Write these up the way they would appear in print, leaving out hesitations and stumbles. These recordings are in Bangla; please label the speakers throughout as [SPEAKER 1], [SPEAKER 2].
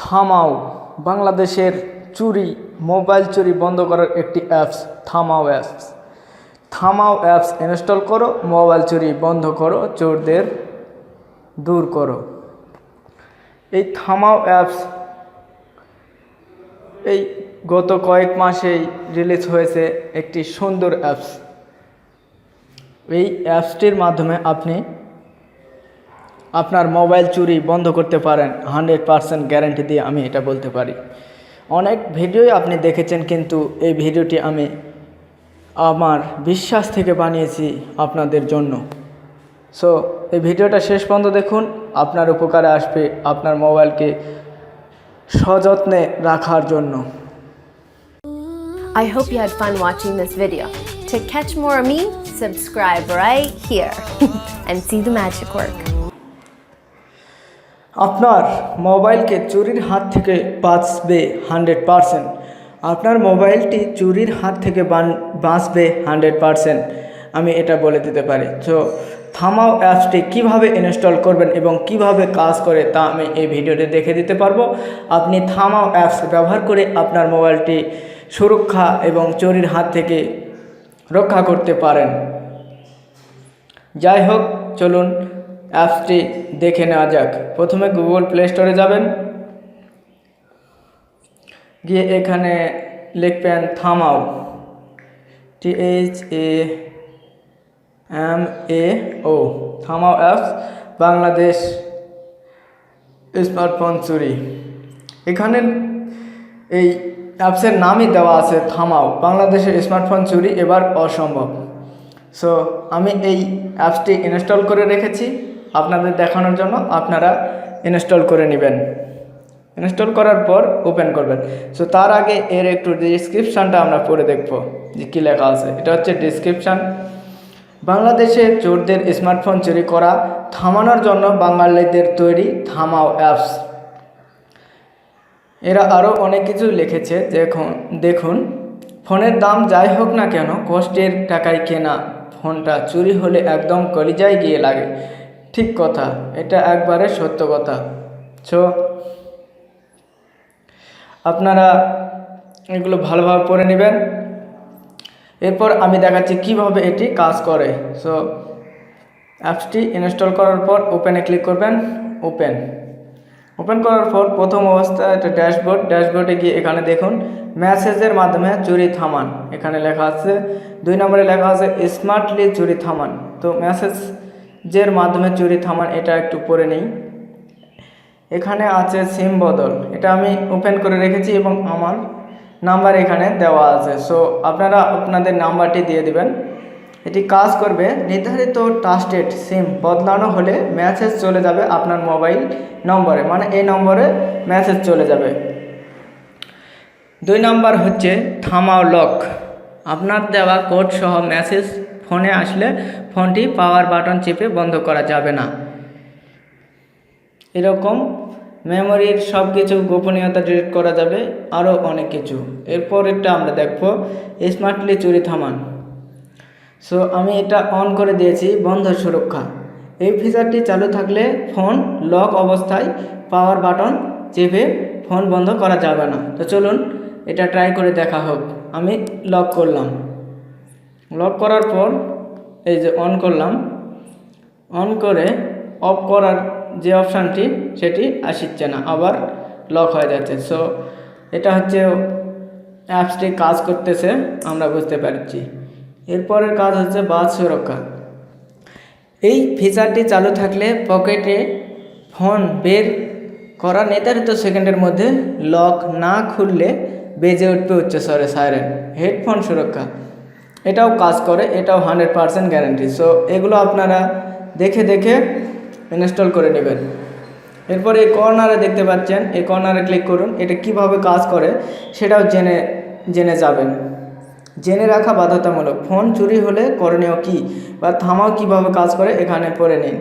[SPEAKER 1] থামাও বাংলাদেশের মোবাইল চুরি বন্ধ করার একটি অ্যাপস থামাও অ্যাপস। থামাও অ্যাপস ইনস্টল করো, মোবাইল চুরি বন্ধ করো, চোরদের দূর করো। এই থামাও অ্যাপস এই গত কয়েক মাসেই রিলিজ হয়েছে একটি সুন্দর অ্যাপস। এই অ্যাপসটির মাধ্যমে আপনি আপনার মোবাইল চুরি বন্ধ করতে পারেন 100% গ্যারান্টি দিয়ে আমি এটা বলতে পারি। অনেক ভিডিওই আপনি দেখেছেন, কিন্তু এই ভিডিওটি আমি আমার বিশ্বাস থেকে বানিয়েছি আপনাদের জন্য। সো এই ভিডিওটা শেষ পর্যন্ত দেখুন, আপনার উপকারে আসবে আপনার মোবাইলকে সযত্নে রাখার জন্য।
[SPEAKER 2] I hope you had fun watching this video. To catch more of me, subscribe right here and see the magic work.
[SPEAKER 1] আপনার মোবাইলকে চুরির হাত থেকে বাঁচবে 100%। আপনার মোবাইলটি চুরির হাত থেকে বাঁচবে 100%, আমি এটা বলে দিতে পারি। তো থামাও অ্যাপসটি কিভাবে ইনস্টল করবেন এবং কিভাবে কাজ করে তা আমি এই ভিডিওতে দেখে দিতে পারবো। আপনি থামাও অ্যাপস ব্যবহার করে আপনার মোবাইলটি সুরক্ষা এবং চুরির হাত থেকে রক্ষা করতে পারেন। যাই হোক, চলুন অ্যাপসটি দেখে নেওয়া যাক। প্রথমে গুগল প্লে স্টোরে যাবেন, গিয়ে এখানে লিখবেন থামাও, THAMAO, থামাও অ্যাপস বাংলাদেশ স্মার্টফোন চুরি। এখানে এই অ্যাপসের নামই দেওয়া আছে থামাও, বাংলাদেশের স্মার্টফোন চুরি এবার অসম্ভব। সো আমি এই অ্যাপসটি ইনস্টল করে রেখেছি আপনাদের দেখানোর জন্য, আপনারা ইনস্টল করে নেবেন। ইনস্টল করার পর ওপেন করবেন। সো তার আগে এর একটু ডিসক্রিপশানটা আমরা পড়ে দেখব যে কী লেখা আছে। এটা হচ্ছে ডিসক্রিপশান। বাংলাদেশে চোরদের স্মার্টফোন চুরি করা থামানোর জন্য বাঙালিদের তৈরি থামাও অ্যাপস। এরা আরও অনেক কিছু লিখেছে, দেখুন, ফোনের দাম যাই হোক না কেন, কষ্টের টাকায় কেনা ফোনটা চুরি হলে একদম কলিজায় গিয়ে লাগে। ঠিক কথা, এটা একবারে সত্য কথা। সো আপনারা এগুলো ভালোভাবে পড়ে নেবেন। এরপর আমি দেখাচ্ছি কিভাবে এটি কাজ করে। সো অ্যাপসটি ইনস্টল করার পর ওপেনে ক্লিক করবেন। ওপেন করার পর প্রথম অবস্থায় একটা ড্যাশবোর্ডে গিয়ে এখানে দেখুন মেসেজের মাধ্যমে চুরি থামান, এখানে লেখা আছে। 2 নম্বরে লেখা আছে স্মার্টলি চুরি থামান। তো মেসেজের মাধ্যমে চুরি থামান, এটা একটু পড়ে নেই। এখানে আছে সিম বদল, এটা আমি ওপেন করে রেখেছি এবং আমার নাম্বার এখানে দেওয়া আছে। সো আপনারা আপনাদের নাম্বারটি দিয়ে দিবেন। এটি কাজ করবে নির্ধারিত ট্রাস্টেড সিম বদলানো হলে মেসেজ চলে যাবে আপনার মোবাইল নম্বরে, মানে এই নম্বরে মেসেজ চলে যাবে। 2 নম্বর হচ্ছে থামাও লক। আপনার দেওয়া কোড সহ মেসেজ ফোনে আসলে ফোনটি পাওয়ার বাটন চেপে বন্ধ করা যাবে না। এরকম মেমোরির সব কিছু গোপনীয়তা ডিলিট করা যাবে, আরও অনেক কিছু। এরপরেরটা আমরা দেখব স্মার্টলি চুরি থামান। সো আমি এটা অন করে দিয়েছি, বন্ধ সুরক্ষা। এই ফিচারটি চালু থাকলে ফোন লক অবস্থায় পাওয়ার বাটন চেপে ফোন বন্ধ করা যাবে না। তো চলুন এটা ট্রাই করে দেখা হোক। আমি লক করলাম। লক করার পর এই যে অন করলাম, অন করে অফ করার যে অপশানটি সেটি আসছে না, আবার লক হয়ে যাচ্ছে। সো এটা হচ্ছে অ্যাপসটি কাজ করতেছে, আমরা বুঝতে পারছি। এরপরের কাজ হচ্ছে বাজ সুরক্ষা। এই ফিচারটি চালু থাকলে পকেটে ফোন বের করা নির্ধারিত সেকেন্ডের মধ্যে লক না খুললে বেজে উঠবে উচ্চস্বরে সাইরেন। হেডফোন সুরক্ষা, এটাও কাজ করে, এটাও 100% গ্যারান্টি। সো এগুলো আপনারা দেখে ইনস্টল করে নেবেন। এরপর এই কর্নারে দেখতে পাচ্ছেন, এই কর্নারে ক্লিক করুন। এটা কিভাবে কাজ করে সেটাও জেনে যাবেন। জেনে রাখা বাধ্যতামূলক। ফোন চুরি হলে করণীয় কী বা থামাও কিভাবে কাজ করে এখানে পড়ে নিন।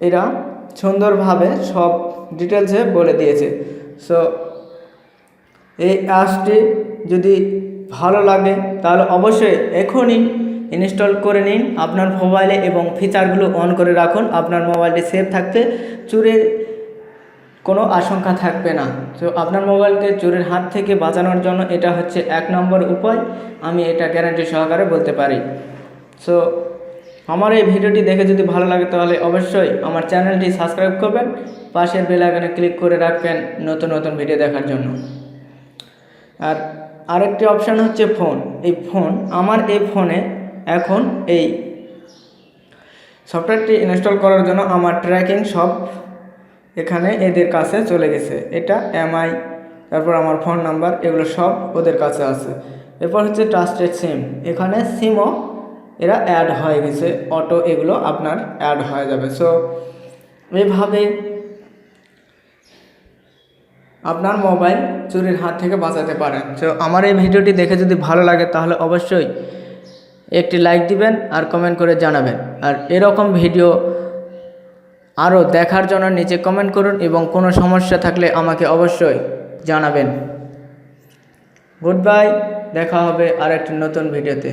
[SPEAKER 1] এরা সুন্দরভাবে সব ডিটেলসে বলে দিয়েছে। সো এই অ্যাপসটি যদি ভালো লাগে তাহলে অবশ্যই এখনই ইনস্টল করে নিন আপনার মোবাইলে এবং ফিচারগুলো অন করে রাখুন। আপনার মোবাইলটি সেফ থাকতে চুরির কোনো আশঙ্কা থাকবে না। তো আপনার মোবাইলকে চোরের হাত থেকে বাঁচানোর জন্য এটা হচ্ছে 1 নম্বর উপায়, আমি এটা গ্যারান্টি সহকারে বলতে পারি। সো আমার এই ভিডিওটি দেখে যদি ভালো লাগে তাহলে অবশ্যই আমার চ্যানেলটি সাবস্ক্রাইব করবেন, পাশের বেল আইকনে ক্লিক করে রাখবেন নতুন নতুন ভিডিও দেখার জন্য। আর আরেকটি অপশান হচ্ছে ফোন। আমার এই ফোনে এখন এই সফটওয়্যারটি ইনস্টল করার জন্য আমার ট্র্যাকিং সব এখানে এদের কাছে চলে গেছে। এটা এমআই, তারপর আমার ফোন নাম্বার, এগুলো সব ওদের কাছে আছে। এরপর হচ্ছে ট্রাস্টেড সিম, এখানে সিমও এরা অ্যাড হয়ে গেছে, অটো এগুলো আপনার অ্যাড হয়ে যাবে। সো এইভাবে আপনার মোবাইল চুরির হাত থেকে বাঁচাতে পারেন। সো আমার এই ভিডিওটি দেখে যদি ভালো লাগে তাহলে অবশ্যই একটি লাইক দিবেন আর কমেন্ট করে জানাবেন। আর এরকম ভিডিও আরও দেখার জন্য নিচে কমেন্ট করুন এবং কোনো সমস্যা থাকলে আমাকে অবশ্যই জানাবেন। গুড বাই, দেখা হবে আর একটি নতুন ভিডিওতে।